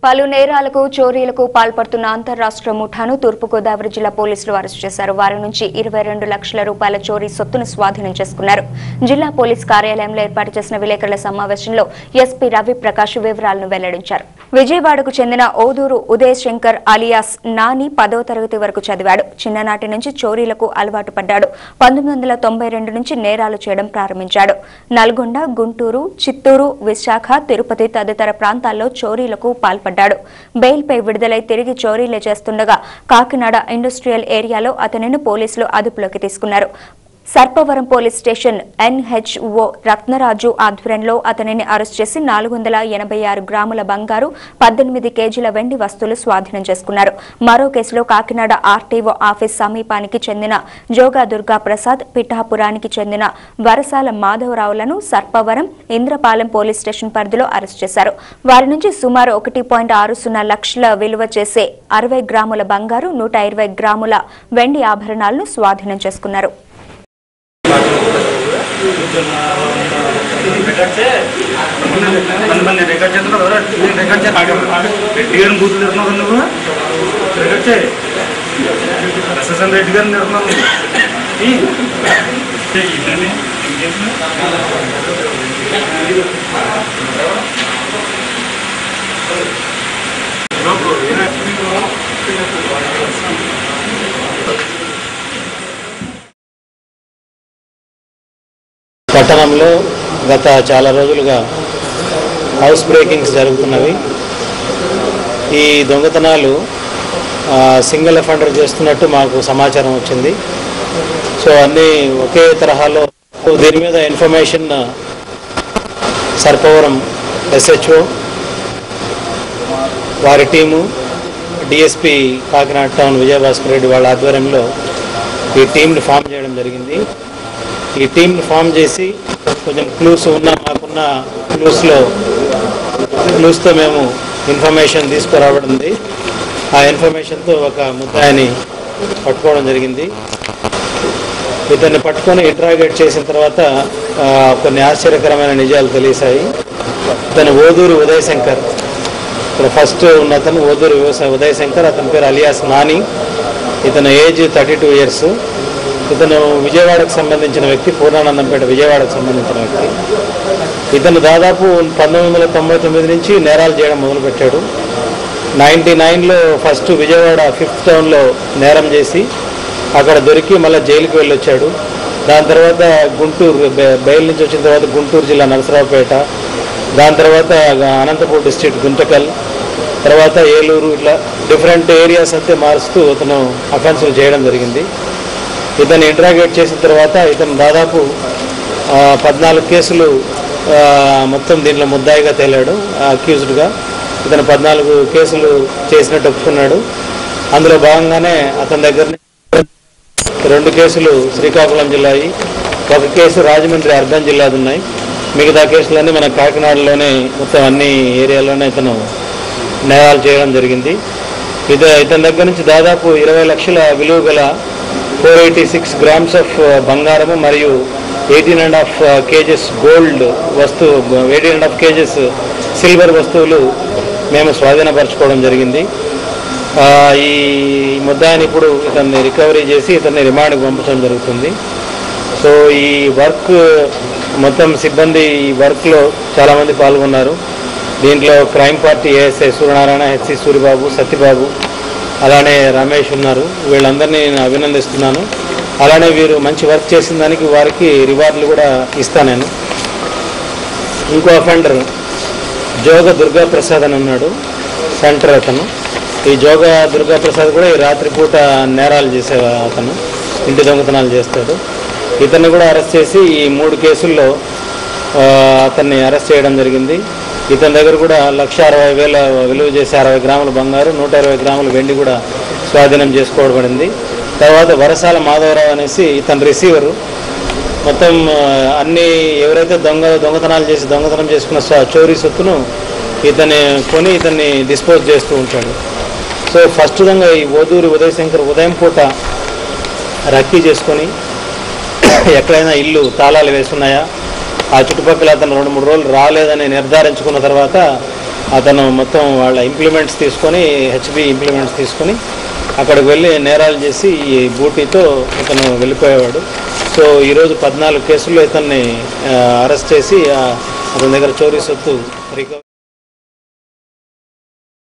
పలు నేరాలకు చోరీలకు పాల్పడుతున్న అంతర్రాష్ట్ర ముఠాను తూర్పుగోదావరి జిల్లా పోలీసులు అరెస్టు చేశారు. వారి నుంచి 22 లక్షల రూపాయల చోరీ సొత్తును స్వాధీనం చేసుకున్నారు. జిల్లా పోలీస్ కార్యాలయంలో ఏర్పాటు చేసిన విలేకరుల సమావేశంలో ఎస్పీ రవి ప్రకాష్ వివరాలను వెల్లడించారు. విజయవాడకు చెందిన ఓదూరు ఉదయ్ శంకర్ అలియాస్ నాని 10వ తరగతి వరకు చదివాడు. చిన్ననాటి నుంచి చోరీలకు అలవాటు పడ్డాడు. 1992 నుంచి నేరాలు చేయడం ప్రారంభించాడు. నల్గొండ, గుంటూరు, చిత్తూరు, విశాఖ, తిరుపతి తదితర ప్రాంతాల్లో చోరీలకు పాల్పడ్డాడు. బెయిల్పై విడుదలై తిరిగి చోరీలే చేస్తుండగా కాకినాడ ఇండస్ట్రియల్ ఏరియాలో అతనిని పోలీసులు అదుపులోకి తీసుకున్నారు. Sarpavaram police station NHO Ratnaraju ఆధ్వర్యంలో అతనిని అరెస్ట్ చేసి 486 గ్రాముల బంగారు, 18 కేజీల వెండి వస్తువులు స్వాధీనం చేసుకున్నారు. మరో కేసులో కాకినాడ ఆర్టీఓ ఆఫీస్ సమీపానికి చెందిన జోగా దుర్గా ప్రసాద్, పిఠాపురానికి చెందిన వరసాల మాధవరావులను సర్పవరం, ఇంద్రపాలెం పోలీస్ స్టేషన్ పరిధిలో అరెస్ట్ చేశారు. వారి నుంచి సుమారు 1.60 లక్షల విలువ చేసే 60 గ్రాముల బంగారు, 120 గ్రాముల వెండి ఆభరణాలను స్వాధీనం చేసుకున్నారు. పట్టణంలో గత చాలా రోజులుగా హౌస్ బ్రేకింగ్స్ జరుగుతున్నవి. ఈ దొంగతనాలు సింగిల్ అఫెండర్ చేస్తున్నట్టు మాకు సమాచారం వచ్చింది. సో అన్నీ ఒకే తరహాలో. దీని మీద ఇన్ఫర్మేషన్ సర్పవరం ఎస్హెచ్ఓ వారి team, DSP Kakinada town Vijayabhaskar Reddy వాళ్ళ ఆధ్వర్యంలో ఈ టీంని ఫామ్ చేయడం జరిగింది. ఈ టీంని ఫామ్ చేసి కొంచెం మాకున్న క్లూస్తో మేము ఇన్ఫర్మేషన్ తీసుకురావడంది. ఆ ఇన్ఫర్మేషన్తో ఒక ముద్దాయిని పట్టుకోవడం జరిగింది. ఇతన్ని పట్టుకొని ఇంట్రాగేట్ చేసిన తర్వాత కొన్ని ఆశ్చర్యకరమైన నిజాలు తెలిసాయి. ఇతను ఓదూరు ఉదయ్ శంకర్, ఇక్కడ ఫస్ట్ ఉన్న అతను ఓదూరు ఉదయ్ శంకర్, అతని పేరు అలియాస్ నాని. ఇతను ఏజ్ 32 ఇయర్స్. ఇతను విజయవాడకు సంబంధించిన వ్యక్తి, పూర్ణానందంపేట విజయవాడకు సంబంధించిన వ్యక్తి. ఇతను దాదాపు 1999 నుంచి నేరాలు చేయడం మొదలుపెట్టాడు. 99లో ఫస్ట్ విజయవాడ 5th టౌన్లో నేరం చేసి అక్కడ దొరికి మళ్ళీ జైలుకి వెళ్ళొచ్చాడు. దాని తర్వాత గుంటూరు బెయిల్ నుంచి వచ్చిన తర్వాత గుంటూరు జిల్లా నరసరావుపేట, దాని తర్వాత అనంతపూర్ డిస్ట్రిక్ట్ గుంటకల్, తర్వాత ఏలూరు, ఇట్లా డిఫరెంట్ ఏరియాస్ అంతే మారుస్తూ అతను అఫెన్సులు చేయడం జరిగింది. ఇతను ఇంట్రాగేట్ చేసిన తర్వాత ఇతను దాదాపు 14 కేసులు మొత్తం దీంట్లో ముద్దాయిగా తేలాడు, అక్యూజ్డ్గా. ఇతను 14 కేసులు చేసినట్టు ఒప్పుకున్నాడు. అందులో భాగంగానే అతని దగ్గర 2 కేసులు శ్రీకాకుళం జిల్లాయి, 1 కేసు రాజమండ్రి అర్బన్ జిల్లాది ఉన్నాయి. మిగతా కేసులన్నీ మన కాకినాడలోనే మొత్తం అన్ని ఏరియాలోనే ఇతను నేరాలు చేయడం జరిగింది. ఇతని దగ్గర నుంచి దాదాపు 20 లక్షల విలువ గల 486 గ్రామ్స్ ఆఫ్ బంగారము మరియు 18.5 కేజెస్ గోల్డ్ వస్తువు, 18.5 కేజెస్ సిల్వర్ వస్తువులు మేము స్వాధీనపరచుకోవడం జరిగింది. ఈ ముద్దాయిని ఇప్పుడు ఇతన్ని రికవరీ చేసి ఇతన్ని రిమాండ్కి పంపించడం జరుగుతుంది. సో ఈ వర్క్ మొత్తం సిబ్బంది ఈ వర్క్లో చాలామంది పాల్గొన్నారు. దీంట్లో crime party ASI Suryanarayana, HC Suribabu, Satyababu, అలానే రమేష్ ఉన్నారు. వీళ్ళందరినీ నేను అభినందిస్తున్నాను. అలానే వీరు మంచి వర్క్ చేసిన దానికి వారికి రివార్డులు కూడా ఇస్తాను నేను. ఇంకో అఫెండర్ జోగ దుర్గా ప్రసాద్ అని ఉన్నాడు, సెంటర్ అతను. ఈ జోగ దుర్గా ప్రసాద్ కూడా ఈ రాత్రిపూట నేరాలు చేసే అతను, ఇంటి దొంగతనాలు చేస్తాడు. ఇతన్ని కూడా అరెస్ట్ చేసి ఈ 3 కేసుల్లో అతన్ని అరెస్ట్ చేయడం జరిగింది. ఇతని దగ్గర కూడా 1,60,000 విలువ చేసే 60 గ్రాముల బంగారు, 120 గ్రాముల వెండి కూడా స్వాధీనం చేసుకోబడింది. తర్వాత వరసాల మాధవరావు అనేసి ఇతని రిసీవరు. మొత్తం అన్ని ఎవరైతే దొంగతనం చేసుకున్న చోరీ సొత్తును ఇతన్ని కొని ఇతన్ని డిస్పోజ్ చేస్తూ ఉంటాడు. సో ఫస్ట్ విధంగా ఈ ఓదూరి ఉదయ్ శంకర్ ఉదయం పూట రక్కీ చేసుకొని ఎక్కడైనా ఇల్లు తాళాలు వేస్తున్నాయా, ఆ చుట్టుపక్కల అతను 2-3 రోజులు రాలేదని నిర్ధారించుకున్న తర్వాత అతను మొత్తం వాళ్ళ ఇంప్లిమెంట్స్ తీసుకొని హెచ్బి ఇంప్లిమెంట్స్ తీసుకొని అక్కడికి వెళ్ళి నేరాలు చేసి ఈ బూటీతో ఇతను వెళ్ళిపోయేవాడు. సో ఈరోజు 14 కేసుల్లో ఇతన్ని అరెస్ట్ చేసి అతని దగ్గర చోరీ సొత్తు రికవరీ